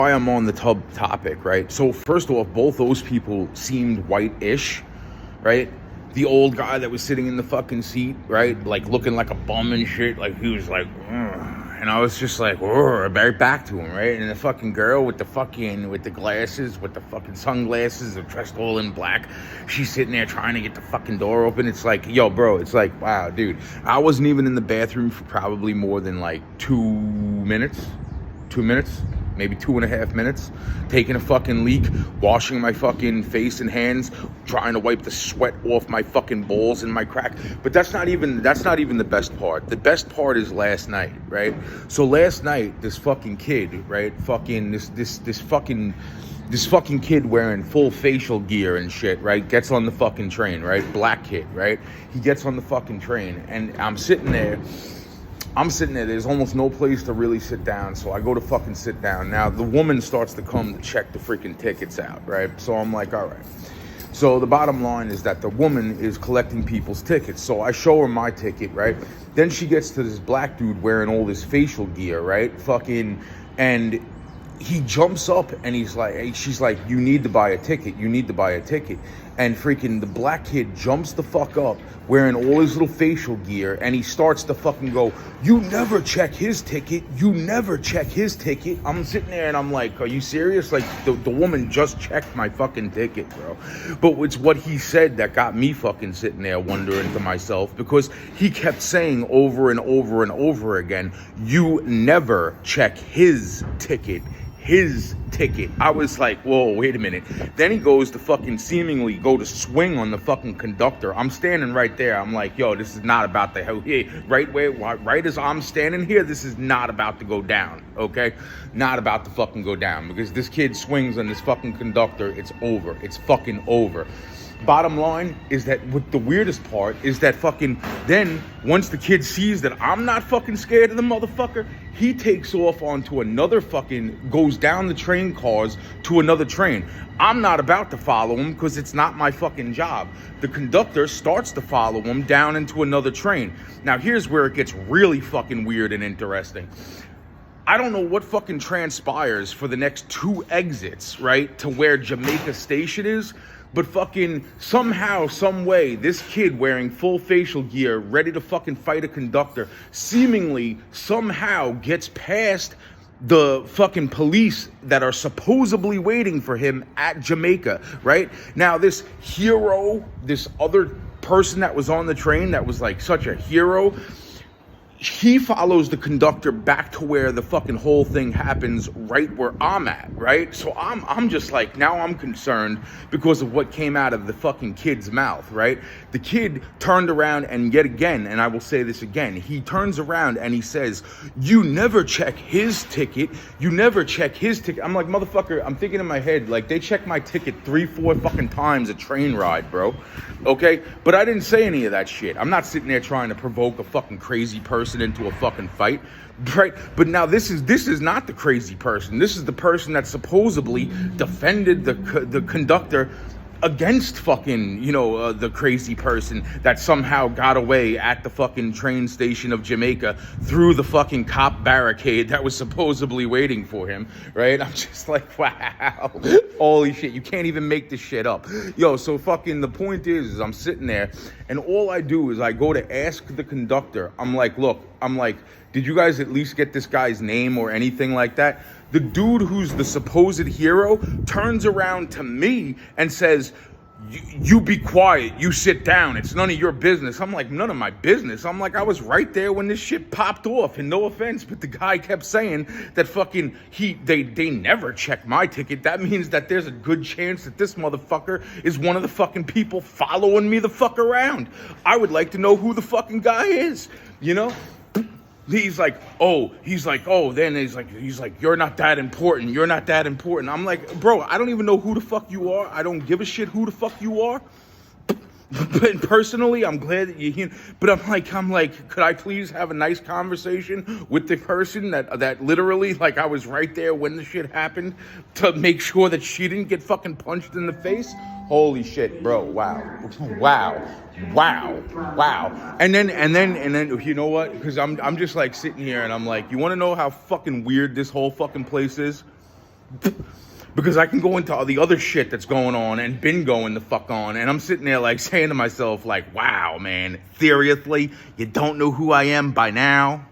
why I'm on the tub topic, right? So first off, both those people seemed white-ish, right? The old guy that was sitting in the fucking seat, right? Like looking like a bum and shit. Like he was like, ugh. And I was just like, right back to him, right? And the fucking girl with the glasses, with the fucking sunglasses, dressed all in black. She's sitting there trying to get the fucking door open. It's like, yo, bro, it's like, wow, dude. I wasn't even in the bathroom for probably more than like 2 minutes. 2 minutes. Maybe 2.5 minutes, taking a fucking leak, washing my fucking face and hands, trying to wipe the sweat off my fucking balls and my crack. But that's not even the best part. The best part is last night, right? So last night, this fucking kid, right? Fucking this fucking kid wearing full facial gear and shit, right? Gets on the fucking train, right? Black kid, right? He gets on the fucking train, and I'm sitting there. There's almost no place to really sit down, so I go to fucking sit down. Now, the woman starts to come to check the freaking tickets out, right? So I'm like, all right. So the bottom line is that the woman is collecting people's tickets. So I show her my ticket, right? Then she gets to this black dude wearing all this facial gear, right? And he jumps up and she's like, you need to buy a ticket. And freaking the black kid jumps the fuck up wearing all his little facial gear, and he starts to fucking go, you never check his ticket. I'm sitting there and I'm like, are you serious? Like the woman just checked my fucking ticket, bro. But it's what he said that got me fucking sitting there wondering to myself, because he kept saying over and over and over again, you never check his ticket. I was like, whoa, wait a minute. Then he goes to fucking seemingly go to swing on the fucking conductor. I'm standing right there. I'm like, yo, this is not about to right as I'm standing here, this is not about to go down, okay? Not about to fucking go down, because this kid swings on this fucking conductor. It's over. It's fucking over. Bottom line is that what the weirdest part is that fucking then once the kid sees that I'm not fucking scared of the motherfucker, he takes off onto another fucking, goes down the train cars to another train. I'm not about to follow him because it's not my fucking job. The conductor starts to follow him down into another train. Now here's where it gets really fucking weird and interesting. I don't know what fucking transpires for the next 2 exits, right, to where Jamaica Station is. But fucking somehow, some way, this kid wearing full facial gear, ready to fucking fight a conductor, seemingly somehow gets past the fucking police that are supposedly waiting for him at Jamaica, right? Now, this hero, this other person that was on the train that was like such a hero, he follows the conductor back to where the fucking whole thing happens, right where I'm at, right? So I'm just like, now I'm concerned because of what came out of the fucking kid's mouth, right? The kid turned around, and yet again, and I will say this again, he turns around and he says, you never check his ticket. I'm like, motherfucker, I'm thinking in my head, like, they check my ticket 3-4 fucking times a train ride, bro. Okay? But I didn't say any of that shit. I'm not sitting there trying to provoke a fucking crazy person into a fucking fight, right? But now this is not the crazy person. This is the person that supposedly defended the conductor against fucking, the crazy person that somehow got away at the fucking train station of Jamaica through the fucking cop barricade that was supposedly waiting for him, right? I'm just like, wow, holy shit, you can't even make this shit up. Yo, so fucking the point is I'm sitting there, and all I do is I go to ask the conductor. I'm like, look, did you guys at least get this guy's name or anything like that? The dude who's the supposed hero turns around to me and says, you be quiet, you sit down, it's none of your business. I'm like, none of my business. I'm like, I was right there when this shit popped off, and no offense, but the guy kept saying that fucking they never check my ticket. That means that there's a good chance that this motherfucker is one of the fucking people following me the fuck around. I would like to know who the fucking guy is, He's like, then he's like, you're not that important. I'm like, bro, I don't even know who the fuck you are. I don't give a shit who the fuck you are. But personally, I'm glad that you're here. But I'm like, could I please have a nice conversation with the person that literally, like, I was right there when the shit happened to make sure that she didn't get fucking punched in the face? Holy shit, bro. Wow. And then you know what? Because I'm just like sitting here and I'm like, you want to know how fucking weird this whole fucking place is? Because I can go into all the other shit that's going on and been going the fuck on, and I'm sitting there like saying to myself like, wow, man, seriously, you don't know who I am by now?